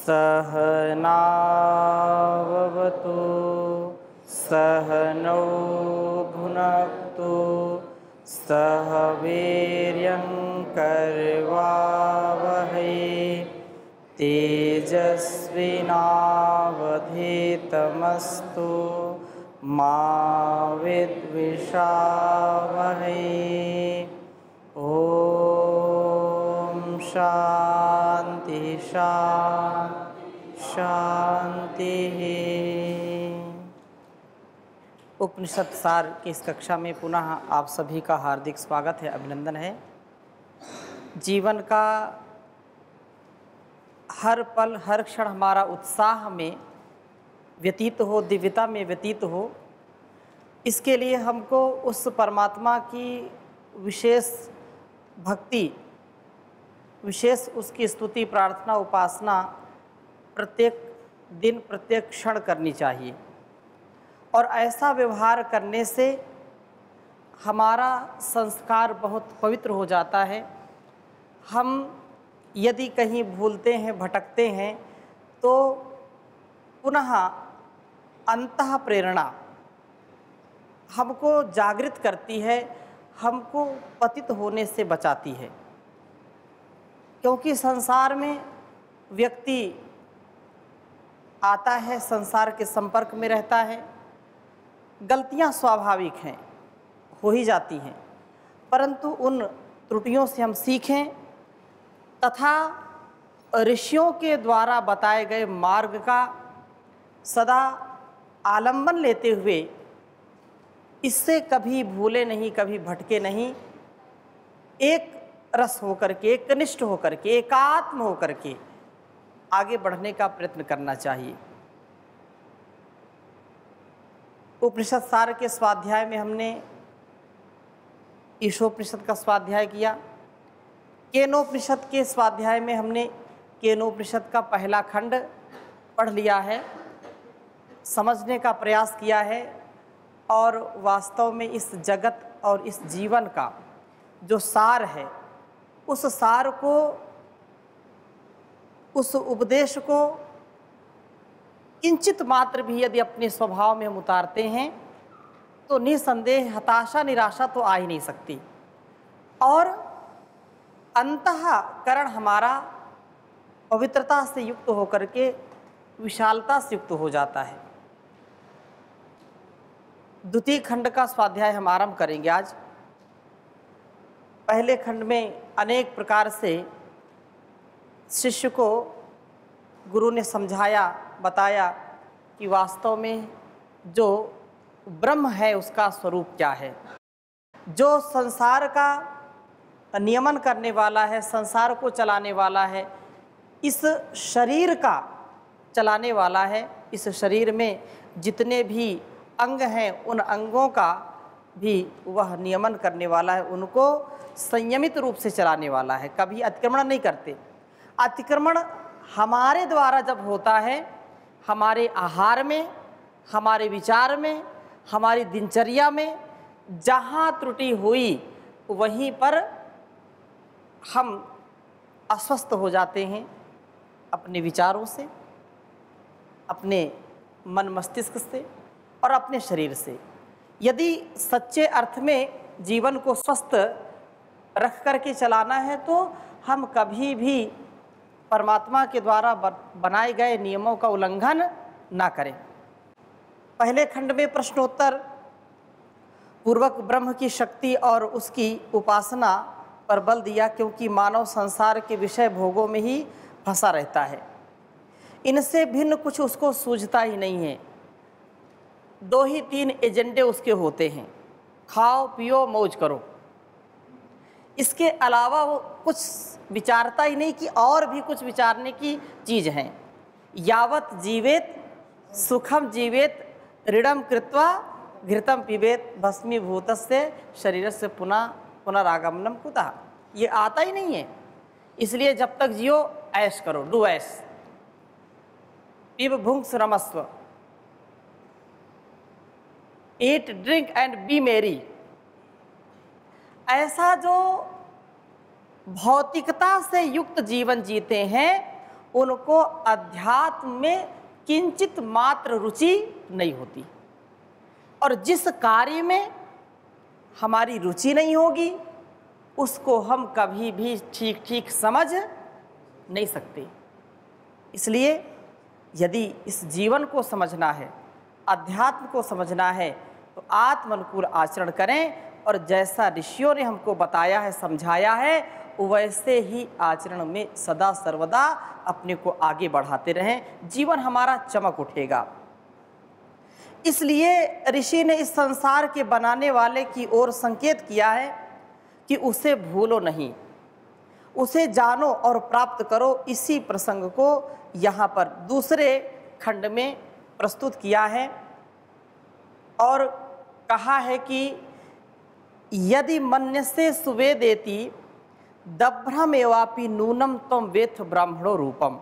सहनाववतु सहनौ भुनक्तु सह वीर्यङ्करवावहै तेजस्विनावधीतमस्तु मा विद्विषावहै। ओम शांति शांति शांति। उपनिषद सार की इस कक्षा में पुनः आप सभी का हार्दिक स्वागत है, अभिनंदन है। जीवन का हर पल हर क्षण हमारा उत्साह में व्यतीत हो, दिव्यता में व्यतीत हो, इसके लिए हमको उस परमात्मा की विशेष भक्ति, विशेष उसकी स्तुति, प्रार्थना, उपासना प्रत्येक दिन प्रत्येक क्षण करनी चाहिए। और ऐसा व्यवहार करने से हमारा संस्कार बहुत पवित्र हो जाता है। हम यदि कहीं भूलते हैं, भटकते हैं, तो पुनः अंतः प्रेरणा हमको जागृत करती है, हमको पतित होने से बचाती है। क्योंकि संसार में व्यक्ति आता है, संसार के संपर्क में रहता है, गलतियां स्वाभाविक हैं, हो ही जाती हैं, परंतु उन त्रुटियों से हम सीखें तथा ऋषियों के द्वारा बताए गए मार्ग का सदा आलंबन लेते हुए इससे कभी भूले नहीं, कभी भटके नहीं, एक रस होकर के, एक कनिष्ठ होकर के, एकात्म होकर के आगे बढ़ने का प्रयत्न करना चाहिए। उपनिषद सार के स्वाध्याय में हमने ईशोपनिषद का स्वाध्याय किया। केनोपनिषद के स्वाध्याय में हमने केनोपनिषद का पहला खंड पढ़ लिया है, समझने का प्रयास किया है और वास्तव में इस जगत और इस जीवन का जो सार है, उस सार को, उस उपदेश को किंचित मात्र भी यदि अपने स्वभाव में हम उतारते हैं तो निसंदेह हताशा, निराशा तो आ ही नहीं सकती और अंतःकरण हमारा पवित्रता से युक्त होकर के विशालता से युक्त हो जाता है। द्वितीय खंड का स्वाध्याय हम आरंभ करेंगे आज। पहले खंड में अनेक प्रकार से शिष्य को गुरु ने समझाया, बताया कि वास्तव में जो ब्रह्म है उसका स्वरूप क्या है, जो संसार का नियमन करने वाला है, संसार को चलाने वाला है, इस शरीर का चलाने वाला है, इस शरीर में जितने भी अंग हैं उन अंगों का भी वह नियमन करने वाला है, उनको संयमित रूप से चलाने वाला है, कभी अतिक्रमण नहीं करते। अतिक्रमण हमारे द्वारा जब होता है, हमारे आहार में, हमारे विचार में, हमारी दिनचर्या में जहाँ त्रुटि हुई वहीं पर हम अस्वस्थ हो जाते हैं अपने विचारों से, अपने मन मस्तिष्क से और अपने शरीर से। यदि सच्चे अर्थ में जीवन को स्वस्थ रख करके चलाना है तो हम कभी भी परमात्मा के द्वारा बनाए गए नियमों का उल्लंघन ना करें। पहले खंड में प्रश्नोत्तर पूर्वक ब्रह्म की शक्ति और उसकी उपासना पर बल दिया, क्योंकि मानव संसार के विषय भोगों में ही फंसा रहता है, इनसे भिन्न कुछ उसको सूझता ही नहीं है। दो ही तीन एजेंडे उसके होते हैं, खाओ पियो मौज करो, इसके अलावा वो कुछ विचारता ही नहीं कि और भी कुछ विचारने की चीज़ है। यावत जीवेत सुखम जीवेत ऋणम कृत्वा घृतम पिबेत भस्मीभूतस्य शरीरस्य पुनः पुनरागमनम कुतः। ये आता ही नहीं है, इसलिए जब तक जियो ऐश करो, डू ऐश, पिब भुंक्स रमस्व, eat drink and be merry. ऐसा जो भौतिकता से युक्त जीवन जीते हैं उनको अध्यात्म में किंचित मात्र रुचि नहीं होती, और जिस कार्य में हमारी रुचि नहीं होगी उसको हम कभी भी ठीक ठीक समझ नहीं सकते। इसलिए यदि इस जीवन को समझना है, अध्यात्म को समझना है, तो आत्म अनुकूल आचरण करें, और जैसा ऋषियों ने हमको बताया है, समझाया है, वैसे ही आचरण में सदा सर्वदा अपने को आगे बढ़ाते रहें, जीवन हमारा चमक उठेगा। इसलिए ऋषि ने इस संसार के बनाने वाले की ओर संकेत किया है कि उसे भूलो नहीं, उसे जानो और प्राप्त करो। इसी प्रसंग को यहाँ पर दूसरे खंड में प्रस्तुत किया है और कहा है कि यदि मन्यसे सुवेदेति दभ्रमेवापि नूनम त्वं वेत्थ ब्राह्मणो रूपम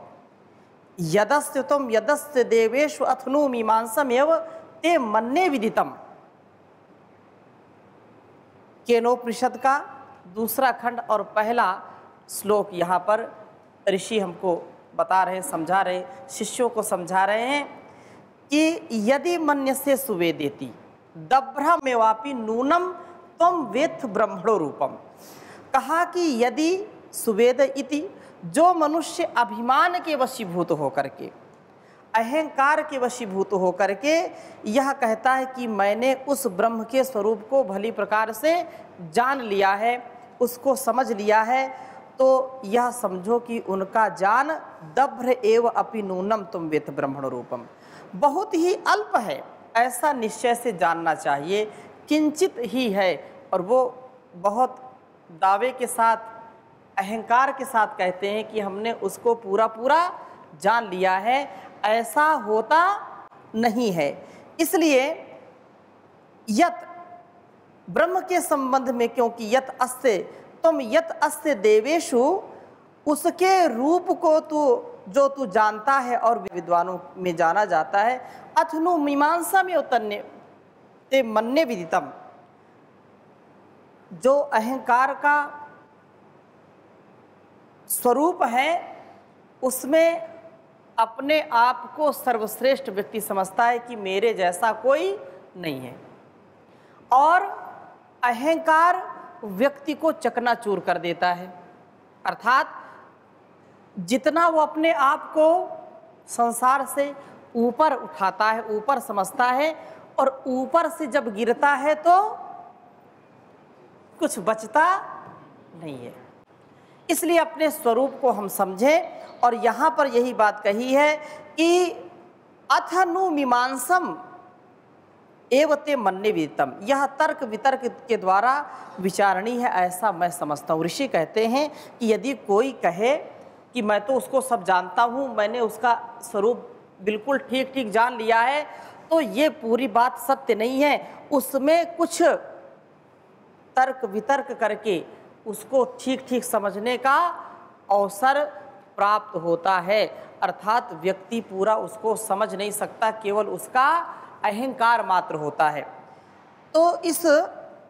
यदस्य त्वं यदस्य देवेषु अथनु मीमांसमेव ते मन्ये विदितम। केनोपनिषद का दूसरा खंड और पहला श्लोक यहाँ पर ऋषि हमको बता रहे हैं, समझा रहे, शिष्यों को समझा रहे हैं कि यदि मन्यसे सुवेदेति दभ्रमेवापि नूनम त्वं वेत्थ ब्रह्मणो रूपम। कहा कि यदि सुवेद इति, जो मनुष्य अभिमान के वशीभूत होकर के, अहंकार के वशीभूत होकर के यह कहता है कि मैंने उस ब्रह्म के स्वरूप को भली प्रकार से जान लिया है, उसको समझ लिया है, तो यह समझो कि उनका ज्ञान दभ्र एव अपि नूनम तुम वेत्थ ब्रह्मण रूपम, बहुत ही अल्प है, ऐसा निश्चय से जानना चाहिए, किंचित ही है। और वो बहुत दावे के साथ, अहंकार के साथ कहते हैं कि हमने उसको पूरा पूरा जान लिया है, ऐसा होता नहीं है। इसलिए यत ब्रह्म के संबंध में, क्योंकि यत अस्य तुम यत अस्य देवेषु, उसके रूप को जो तू जानता है और विद्वानों में जाना जाता है, अथनु मीमांसा में उतरने ते मन्ये विदितम। जो अहंकार का स्वरूप है उसमें अपने आप को सर्वश्रेष्ठ व्यक्ति समझता है कि मेरे जैसा कोई नहीं है, और अहंकार व्यक्ति को चकनाचूर कर देता है। अर्थात जितना वो अपने आप को संसार से ऊपर उठाता है, ऊपर समझता है, और ऊपर से जब गिरता है तो कुछ बचता नहीं है। इसलिए अपने स्वरूप को हम समझें, और यहाँ पर यही बात कही है कि अथनु मीमांसम एवते मन्ये विदितम, यह तर्क वितर्क के द्वारा विचारणी है, ऐसा मैं समझता हूँ। ऋषि कहते हैं कि यदि कोई कहे कि मैं तो उसको सब जानता हूँ, मैंने उसका स्वरूप बिल्कुल ठीक ठीक जान लिया है, तो ये पूरी बात सत्य नहीं है, उसमें कुछ तर्क वितर्क करके उसको ठीक ठीक समझने का अवसर प्राप्त होता है। अर्थात व्यक्ति पूरा उसको समझ नहीं सकता, केवल उसका अहंकार मात्र होता है। तो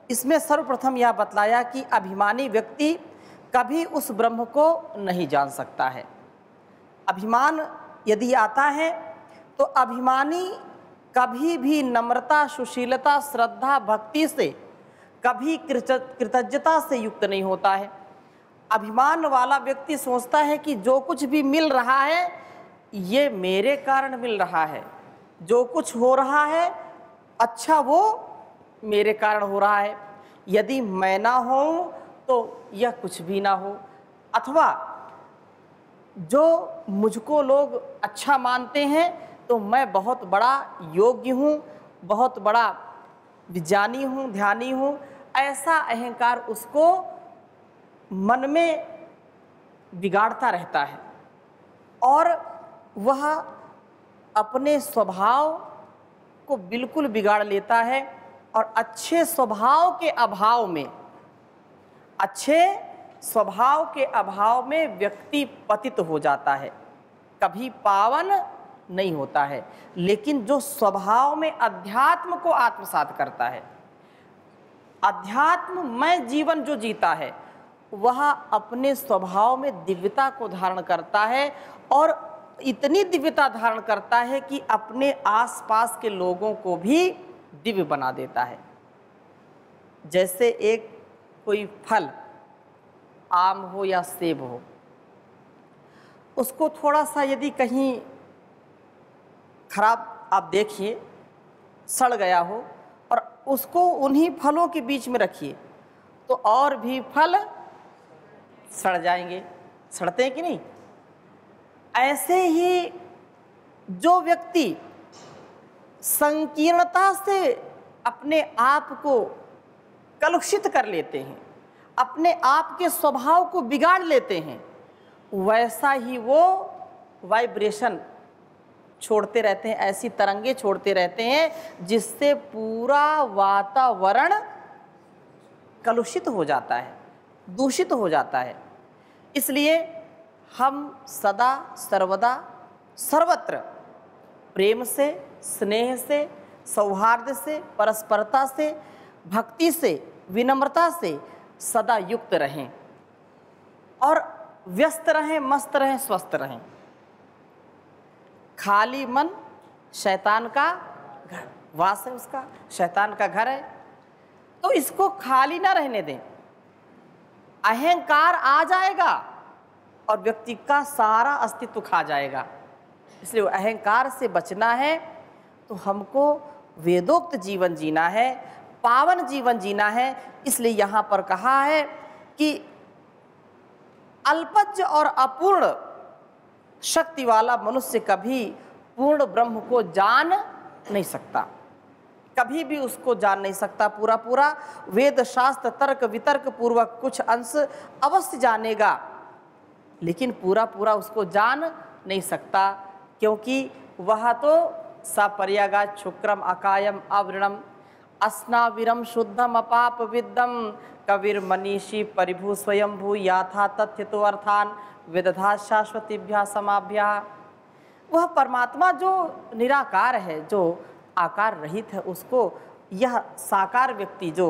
इसमें सर्वप्रथम यह बतलाया कि अभिमानी व्यक्ति कभी उस ब्रह्म को नहीं जान सकता है। अभिमान यदि आता है तो अभिमानी कभी भी नम्रता, सुशीलता, श्रद्धा, भक्ति से, कभी कृतज्ञता से युक्त नहीं होता है। अभिमान वाला व्यक्ति सोचता है कि जो कुछ भी मिल रहा है ये मेरे कारण मिल रहा है, जो कुछ हो रहा है अच्छा वो मेरे कारण हो रहा है, यदि मैं ना हो तो यह कुछ भी ना हो, अथवा जो मुझको लोग अच्छा मानते हैं तो मैं बहुत बड़ा योग्य हूँ, बहुत बड़ा विज्ञानी हूँ, ध्यानी हूँ, ऐसा अहंकार उसको मन में बिगाड़ता रहता है, और वह अपने स्वभाव को बिल्कुल बिगाड़ लेता है, और अच्छे स्वभाव के अभाव में, अच्छे स्वभाव के अभाव में व्यक्ति पतित हो जाता है, कभी पावन नहीं होता है। लेकिन जो स्वभाव में अध्यात्म को आत्मसात करता है, अध्यात्ममय जीवन जो जीता है, वह अपने स्वभाव में दिव्यता को धारण करता है, और इतनी दिव्यता धारण करता है कि अपने आसपास के लोगों को भी दिव्य बना देता है। जैसे एक कोई फल, आम हो या सेब हो, उसको थोड़ा सा यदि कहीं खराब आप देखिए, सड़ गया हो, और उसको उन्हीं फलों के बीच में रखिए तो और भी फल सड़ जाएंगे। सड़ते हैं कि नहीं? ऐसे ही जो व्यक्ति संकीर्णता से अपने आप को कलुषित कर लेते हैं, अपने आप के स्वभाव को बिगाड़ लेते हैं, वैसा ही वो वाइब्रेशन छोड़ते रहते हैं, ऐसी तरंगे छोड़ते रहते हैं जिससे पूरा वातावरण कलुषित हो जाता है, दूषित हो जाता है। इसलिए हम सदा सर्वदा सर्वत्र प्रेम से, स्नेह से, सौहार्द से, परस्परता से, भक्ति से, विनम्रता से सदा युक्त रहें और व्यस्त रहें, मस्त रहें, स्वस्थ रहें। खाली मन शैतान का घर, वास है उसका, शैतान का घर है, तो इसको खाली ना रहने दें। अहंकार आ जाएगा और व्यक्ति का सारा अस्तित्व खा जाएगा। इसलिए अहंकार से बचना है तो हमको वेदोक्त जीवन जीना है, पावन जीवन जीना है। इसलिए यहाँ पर कहा है कि अल्पज्ज और अपूर्ण शक्ति वाला मनुष्य कभी पूर्ण ब्रह्म को जान नहीं सकता, कभी भी उसको जान नहीं सकता। पूरा पूरा वेद शास्त्र तर्क वितर्क पूर्वक कुछ अंश अवश्य जानेगा, लेकिन पूरा पूरा उसको जान नहीं सकता, क्योंकि वह तो सपर्यागा शुक्रम अकायम अवृणम अस्नाविरम शुद्धम अपाप विद्दम कविर मनीषी परिभू स्वयंभू याथा तथ्य तो अर्थान वेदधा शाश्वतीभ्या समाभ्या। वह परमात्मा जो निराकार है, जो आकार रहित है, उसको यह साकार व्यक्ति जो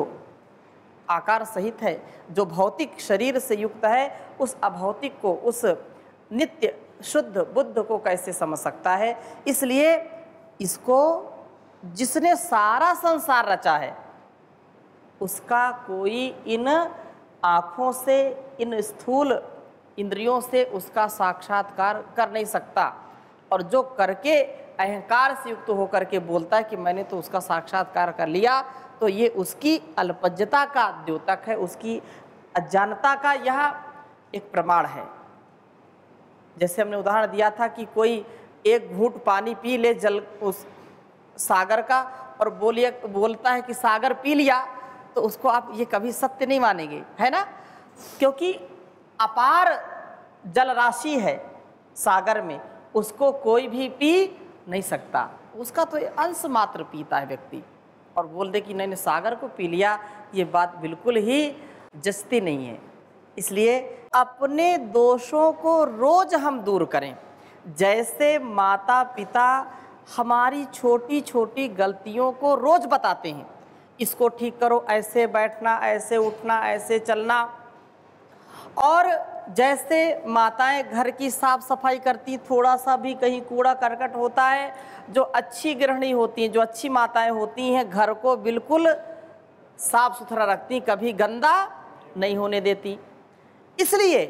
आकार सहित है, जो भौतिक शरीर से युक्त है, उस अभौतिक को, उस नित्य शुद्ध बुद्ध को कैसे समझ सकता है। इसलिए इसको जिसने सारा संसार रचा है उसका कोई इन आँखों से, इन स्थूल इंद्रियों से उसका साक्षात्कार कर नहीं सकता। और जो करके अहंकार से युक्त होकर के बोलता है कि मैंने तो उसका साक्षात्कार कर लिया, तो ये उसकी अल्पज्ञता का द्योतक है, उसकी अज्ञानता का यह एक प्रमाण है। जैसे हमने उदाहरण दिया था कि कोई एक घूंट पानी पी ले जल उस सागर का और बोलता है कि सागर पी लिया, तो उसको आप ये कभी सत्य नहीं मानेंगे, है ना, क्योंकि अपार जल राशि है सागर में, उसको कोई भी पी नहीं सकता, उसका तो अंश मात्र पीता है व्यक्ति। और बोल दे कि नहीं सागर को पी लिया, ये बात बिल्कुल ही जस्ती नहीं है। इसलिए अपने दोषों को रोज हम दूर करें। जैसे माता पिता हमारी छोटी छोटी गलतियों को रोज बताते हैं, इसको ठीक करो, ऐसे बैठना, ऐसे उठना, ऐसे चलना। और जैसे माताएं घर की साफ सफाई करती, थोड़ा सा भी कहीं कूड़ा करकट होता है, जो अच्छी गृहिणी होती हैं, जो अच्छी माताएं होती हैं, घर को बिल्कुल साफ सुथरा रखती, कभी गंदा नहीं होने देती। इसलिए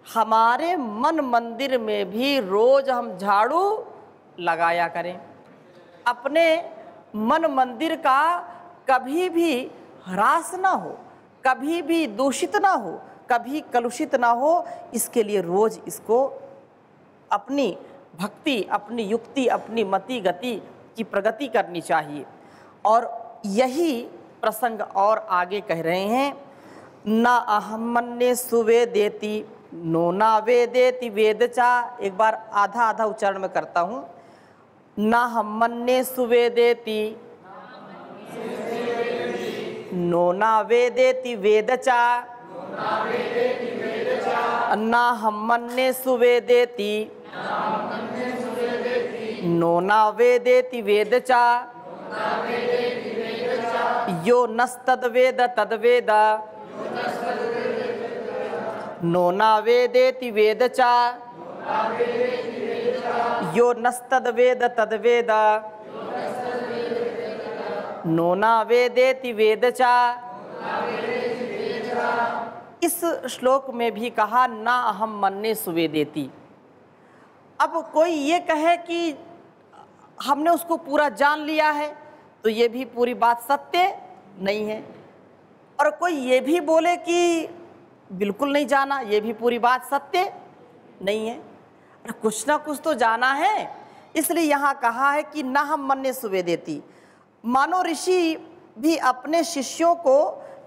हमारे मन मंदिर में भी रोज हम झाड़ू लगाया करें। अपने मन मंदिर का कभी भी ह्रास ना हो, कभी भी दूषित ना हो, कभी कलुषित ना हो, इसके लिए रोज इसको अपनी भक्ति, अपनी युक्ति, अपनी मति गति की प्रगति करनी चाहिए। और यही प्रसंग और आगे कह रहे हैं, ना अहम मन्ये सुवेदेति नो ना वेदेति वेदचा। एक बार आधा आधा उच्चारण में करता हूँ। ना हम मन्ये सुवेदेति नो ना वेदेति वेदचा, ना हम मन्ये सुवेदेति नो ना वेदेति वेदचा, यो नस्तद्वेद तद्वेद नो ना वेदेति वेदचा, यो नस्तद्वेद तद्वेद नोना वेदेति वेद चा। इस श्लोक में भी कहा ना अहम मन्ये सुवेदेति। अब कोई ये कहे कि हमने उसको पूरा जान लिया है तो ये भी पूरी बात सत्य नहीं है, और कोई ये भी बोले कि बिल्कुल नहीं जाना, ये भी पूरी बात सत्य नहीं है। कुछ ना कुछ तो जाना है, इसलिए यहाँ कहा है कि ना हम मन्ये सुवेदेति। मानो ऋषि भी अपने शिष्यों को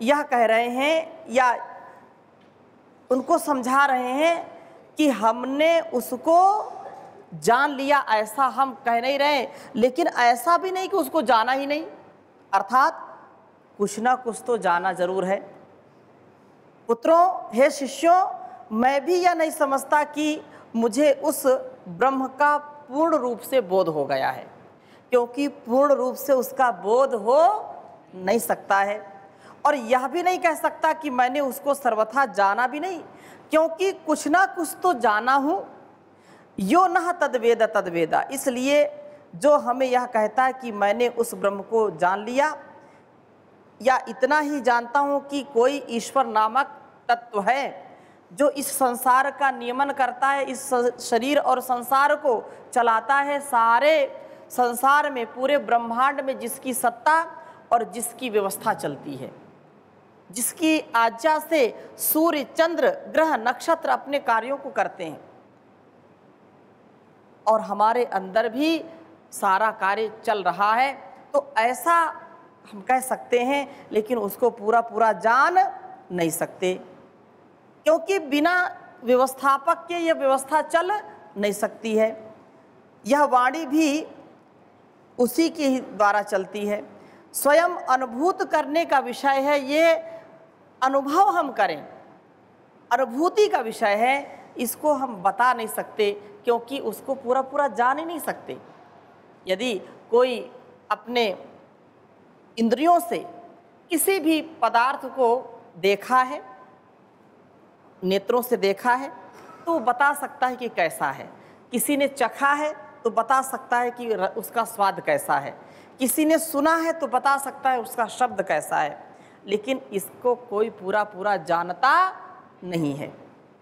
यह कह रहे हैं या उनको समझा रहे हैं कि हमने उसको जान लिया, ऐसा हम कह नहीं रहे, लेकिन ऐसा भी नहीं कि उसको जाना ही नहीं, अर्थात कुछ ना कुछ तो जाना जरूर है। पुत्रों, हे शिष्यों, मैं भी यह नहीं समझता कि मुझे उस ब्रह्म का पूर्ण रूप से बोध हो गया है, क्योंकि पूर्ण रूप से उसका बोध हो नहीं सकता है, और यह भी नहीं कह सकता कि मैंने उसको सर्वथा जाना भी नहीं, क्योंकि कुछ ना कुछ तो जाना हूँ। यो न तद्वेद तद्वेदा, इसलिए जो हमें यह कहता है कि मैंने उस ब्रह्म को जान लिया या इतना ही जानता हूँ कि कोई ईश्वर नामक तत्व है जो इस संसार का नियमन करता है, इस शरीर और संसार को चलाता है, सारे संसार में पूरे ब्रह्मांड में जिसकी सत्ता और जिसकी व्यवस्था चलती है, जिसकी आज्ञा से सूर्य चंद्र ग्रह नक्षत्र अपने कार्यों को करते हैं, और हमारे अंदर भी सारा कार्य चल रहा है। तो ऐसा हम कह सकते हैं, लेकिन उसको पूरा पूरा जान नहीं सकते, क्योंकि बिना व्यवस्थापक के यह व्यवस्था चल नहीं सकती है। यह वाणी भी उसी के ही द्वारा चलती है। स्वयं अनुभूत करने का विषय है, ये अनुभव हम करें, अनुभूति का विषय है, इसको हम बता नहीं सकते, क्योंकि उसको पूरा पूरा जान ही नहीं सकते। यदि कोई अपने इंद्रियों से किसी भी पदार्थ को देखा है, नेत्रों से देखा है, तो वो बता सकता है कि कैसा है। किसी ने चखा है तो बता सकता है कि उसका स्वाद कैसा है। किसी ने सुना है तो बता सकता है उसका शब्द कैसा है, लेकिन इसको कोई पूरा पूरा जानता नहीं है।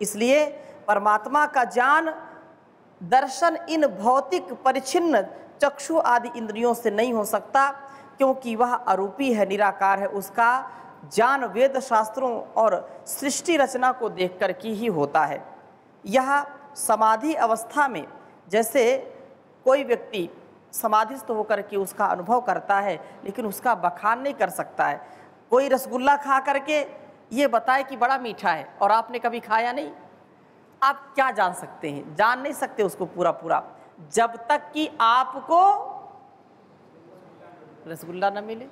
इसलिए परमात्मा का ज्ञान दर्शन इन भौतिक परिच्छिन्न चक्षु आदि इंद्रियों से नहीं हो सकता, क्योंकि वह अरूपी है, निराकार है। उसका ज्ञान वेद शास्त्रों और सृष्टि रचना को देखकर की ही होता है। यह समाधि अवस्था में जैसे कोई व्यक्ति समाधिस्थ होकर के उसका अनुभव करता है, लेकिन उसका बखान नहीं कर सकता है। कोई रसगुल्ला खा करके ये बताए कि बड़ा मीठा है और आपने कभी खाया नहीं, आप क्या जान सकते हैं? जान नहीं सकते उसको पूरा पूरा, जब तक कि आपको रसगुल्ला न मिले,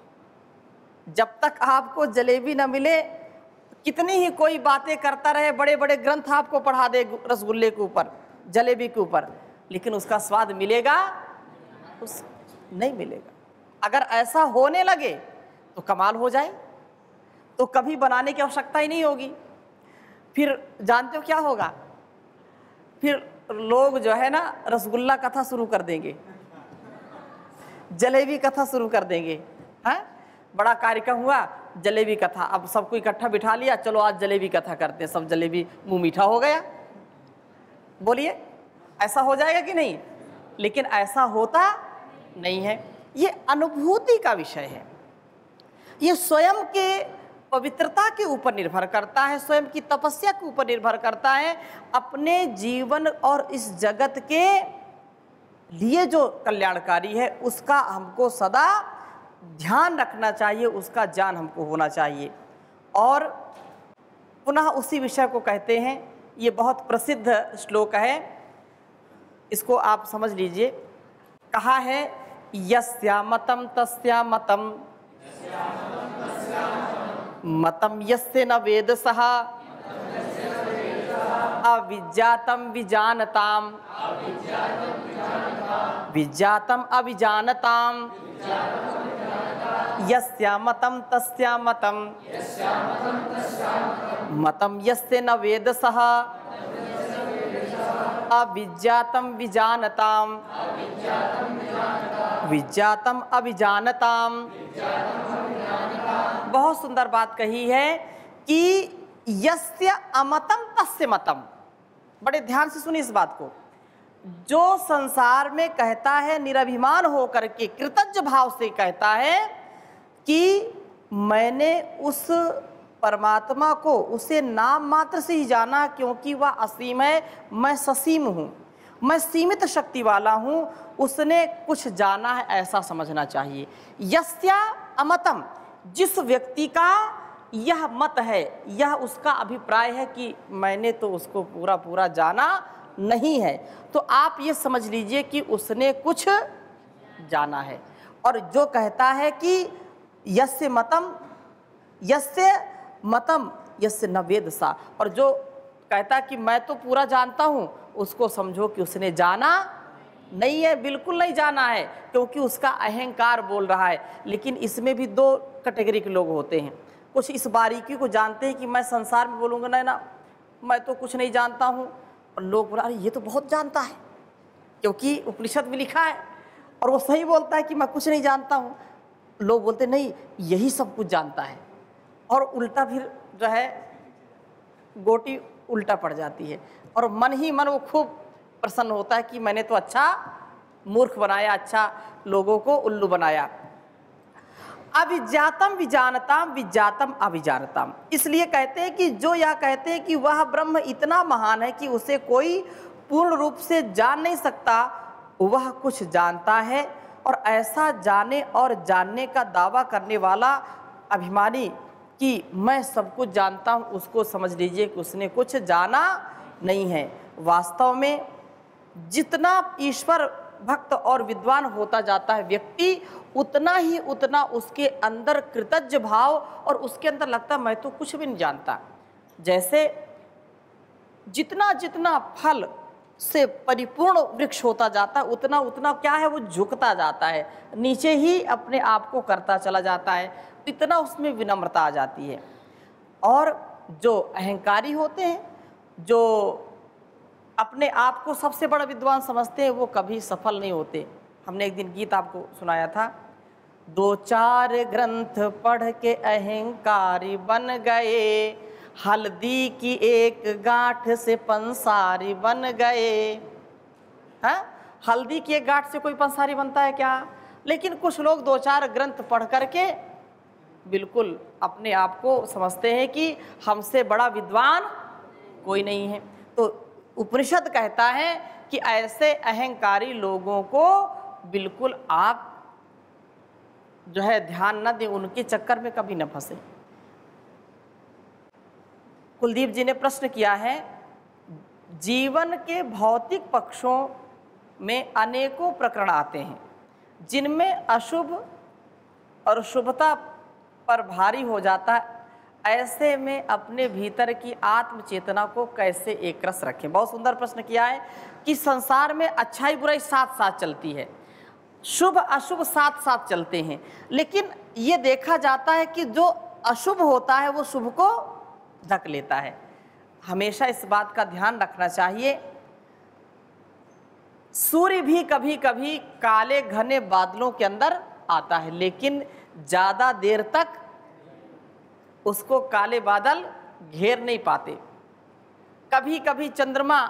जब तक आपको जलेबी न मिले। कितनी ही कोई बातें करता रहे, बड़े बड़े ग्रंथ आपको पढ़ा दे रसगुल्ले के ऊपर, जलेबी के ऊपर, लेकिन उसका स्वाद मिलेगा? उस नहीं मिलेगा। अगर ऐसा होने लगे तो कमाल हो जाए, तो कभी बनाने की आवश्यकता ही नहीं होगी। फिर जानते हो क्या होगा? फिर लोग जो है ना रसगुल्ला कथा शुरू कर देंगे, जलेबी कथा शुरू कर देंगे। हैं, बड़ा कार्यक्रम हुआ, जलेबी कथा, अब सबको इकट्ठा बिठा लिया, चलो आज जलेबी कथा करते हैं, सब जलेबी मुंह मीठा हो गया। बोलिए, ऐसा हो जाएगा कि नहीं? लेकिन ऐसा होता नहीं है। ये अनुभूति का विषय है, ये स्वयं के पवित्रता के ऊपर निर्भर करता है, स्वयं की तपस्या के ऊपर निर्भर करता है। अपने जीवन और इस जगत के लिए जो कल्याणकारी है उसका हमको सदा ध्यान रखना चाहिए, उसका ज्ञान हमको होना चाहिए। और पुनः उसी विषय को कहते हैं, ये बहुत प्रसिद्ध श्लोक है, इसको आप समझ लीजिए। कहा है, यस्या मतम तस्या मतम, मतम यस्य न वेद सः, अविज्ञातम विजानताम, विज्ञातम अविजानताम, यस्या मतम तस्या मतम, मतम यस्य न वेद सः, अविज्ञातम विजानताम, विज्ञातम अभिजानताम। बहुत सुंदर बात कही है कि यस्य अमतम तस्य मतम। बड़े ध्यान से सुनिए इस बात को। जो संसार में कहता है निरभिमान होकर के, कृतज्ञ भाव से कहता है कि मैंने उस परमात्मा को, उसे नाम मात्र से ही जाना क्योंकि वह असीम है, मैं ससीम हूँ, मैं सीमित शक्ति वाला हूँ, उसने कुछ जाना है ऐसा समझना चाहिए। यस्या अमतम, जिस व्यक्ति का यह मत है, यह उसका अभिप्राय है कि मैंने तो उसको पूरा पूरा जाना नहीं है, तो आप ये समझ लीजिए कि उसने कुछ जाना है। और जो कहता है कि यस्य मतम यस्य न वेद सा, और जो कहता है कि मैं तो पूरा जानता हूँ, उसको समझो कि उसने जाना नहीं है, बिल्कुल नहीं जाना है, क्योंकि उसका अहंकार बोल रहा है। लेकिन इसमें भी दो कैटेगरी के लोग होते हैं। कुछ इस बारीकी को जानते हैं कि मैं संसार में बोलूँगा नहीं ना, मैं तो कुछ नहीं जानता हूँ, और लोग बोला अरे ये तो बहुत जानता है, क्योंकि उपनिषद में लिखा है और वो सही बोलता है कि मैं कुछ नहीं जानता हूँ। लोग बोलते नहीं, यही सब कुछ जानता है, और उल्टा फिर जो है गोटी उल्टा पड़ जाती है, और मन ही मन वो खूब प्रसन्न होता है कि मैंने तो अच्छा मूर्ख बनाया, अच्छा लोगों को उल्लू बनाया। अविज्ञातम विजानताम, विज्ञातम अविजानताम। इसलिए कहते हैं कि जो यह कहते हैं कि वह ब्रह्म इतना महान है कि उसे कोई पूर्ण रूप से जान नहीं सकता, वह कुछ जानता है। और ऐसा जाने और जानने का दावा करने वाला अभिमानी कि मैं सब कुछ जानता हूँ, उसको समझ लीजिए कि उसने कुछ जाना नहीं है। वास्तव में जितना ईश्वर भक्त और विद्वान होता जाता है व्यक्ति, उतना उसके अंदर कृतज्ञ भाव, और उसके अंदर लगता है मैं तो कुछ भी नहीं जानता। जैसे जितना जितना फल से परिपूर्ण वृक्ष होता जाता है, उतना क्या है, वो झुकता जाता है, नीचे ही अपने आप को करता चला जाता है, इतना उसमें विनम्रता आ जाती है। और जो अहंकारी होते हैं, जो अपने आप को सबसे बड़ा विद्वान समझते हैं, वो कभी सफल नहीं होते। हमने एक दिन गीत आपको सुनाया था, 2-4 ग्रंथ पढ़ के अहंकारी बन गए, हल्दी की एक गांठ से पंसारी बन गए। हाँ, हल्दी की एक गांठ से कोई पंसारी बनता है क्या? लेकिन कुछ लोग 2-4 ग्रंथ पढ़ करके बिल्कुल अपने आप को समझते हैं कि हमसे बड़ा विद्वान कोई नहीं है। तो उपनिषद कहता है कि ऐसे अहंकारी लोगों को बिल्कुल आप जो है ध्यान न दें, उनके चक्कर में कभी न फंसे। कुलदीप जी ने प्रश्न किया है, जीवन के भौतिक पक्षों में अनेकों प्रकरण आते हैं जिनमें अशुभ और शुभता पर भारी हो जाता है, ऐसे में अपने भीतर की आत्म चेतना को कैसे एक रस रखें। बहुत सुंदर प्रश्न किया है कि संसार में अच्छाई बुराई साथ साथ चलती है, शुभ अशुभ साथ साथ चलते हैं, लेकिन ये देखा जाता है कि जो अशुभ होता है वो शुभ को ढक लेता है। हमेशा इस बात का ध्यान रखना चाहिए। सूर्य भी कभी कभी काले घने बादलों के अंदर आता है, लेकिन ज़्यादा देर तक उसको काले बादल घेर नहीं पाते। कभी कभी चंद्रमा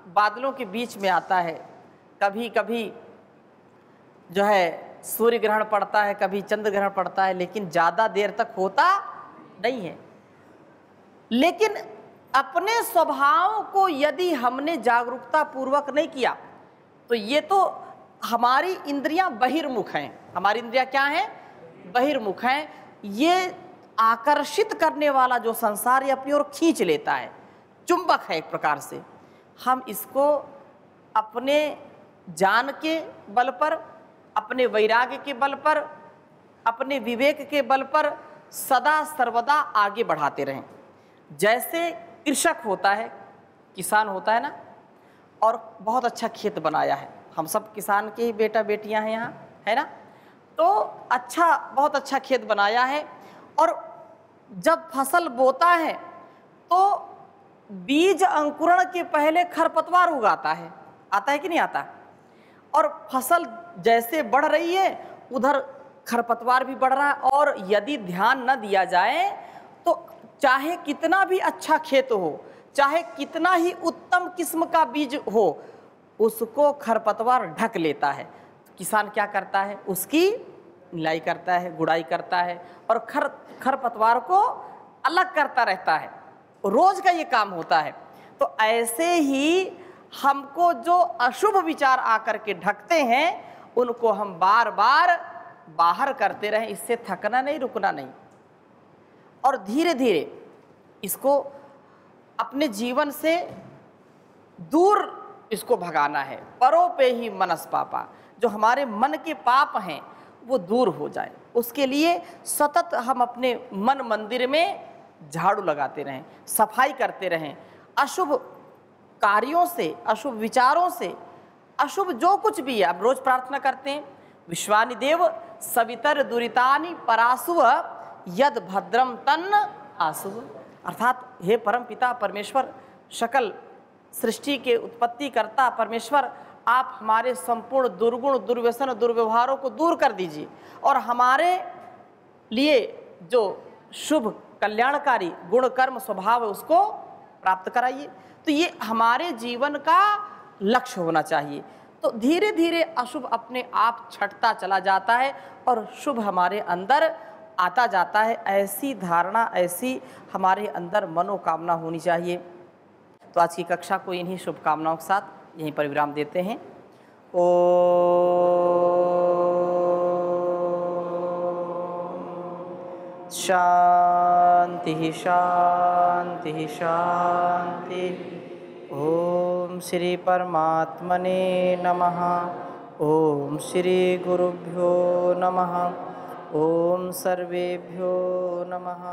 बादलों के बीच में आता है, कभी कभी जो है सूर्य ग्रहण पड़ता है, कभी चंद्र ग्रहण पड़ता है, लेकिन ज़्यादा देर तक होता नहीं है। लेकिन अपने स्वभाव को यदि हमने जागरूकता पूर्वक नहीं किया तो ये तो हमारी इंद्रियां बहिर्मुख हैं। हमारी इंद्रियां क्या हैं? बहिर्मुख हैं। ये आकर्षित करने वाला जो संसार ये अपनी ओर खींच लेता है, चुंबक है एक प्रकार से। हम इसको अपने ज्ञान के बल पर, अपने वैराग्य के बल पर, अपने विवेक के बल पर सदा सर्वदा आगे बढ़ाते रहें। जैसे कृषक होता है, किसान होता है ना, और बहुत अच्छा खेत बनाया है, हम सब किसान के ही बेटा बेटियां हैं यहाँ, है ना, तो अच्छा, बहुत अच्छा खेत बनाया है, और जब फसल बोता है तो बीज अंकुरण के पहले खरपतवार उगाता है, आता है कि नहीं आता? और फसल जैसे बढ़ रही है उधर खरपतवार भी बढ़ रहा है, और यदि ध्यान न दिया जाए तो चाहे कितना भी अच्छा खेत हो, चाहे कितना ही उत्तम किस्म का बीज हो, उसको खरपतवार ढक लेता है। किसान क्या करता है? उसकी निराई करता है, गुड़ाई करता है और खरपतवार को अलग करता रहता है। रोज का ये काम होता है। तो ऐसे ही हमको जो अशुभ विचार आकर के ढकते हैं उनको हम बार बार बाहर करते रहें, इससे थकना नहीं, रुकना नहीं, और धीरे धीरे इसको अपने जीवन से दूर इसको भगाना है। परों पे ही मनस पापा, जो हमारे मन के पाप हैं वो दूर हो जाए, उसके लिए सतत हम अपने मन मंदिर में झाड़ू लगाते रहें, सफाई करते रहें। अशुभ कार्यों से, अशुभ विचारों से, अशुभ जो कुछ भी है, अब रोज प्रार्थना करते हैं, विश्वानि देव सवितर दुरितानि परासुव यद भद्रम तन्न आसुव, अर्थात हे परम पिता परमेश्वर, सकल सृष्टि के उत्पत्ति करता परमेश्वर, आप हमारे संपूर्ण दुर्गुण, दुर्व्यसन, दुर्व्यवहारों को दूर कर दीजिए और हमारे लिए जो शुभ कल्याणकारी गुण कर्म स्वभाव है उसको प्राप्त कराइए। तो ये हमारे जीवन का लक्ष्य होना चाहिए। तो धीरे धीरे अशुभ अपने आप छटता चला जाता है और शुभ हमारे अंदर आता जाता है। ऐसी धारणा, ऐसी हमारे अंदर मनोकामना होनी चाहिए। तो आज की कक्षा को इन्हीं शुभकामनाओं के साथ यहीं पर विराम देते हैं। शांति शांति शांति। ओम श्री परमात्मने नमः। ओम श्री गुरुभ्यो नमः। ओम सर्वेभ्यो नमः।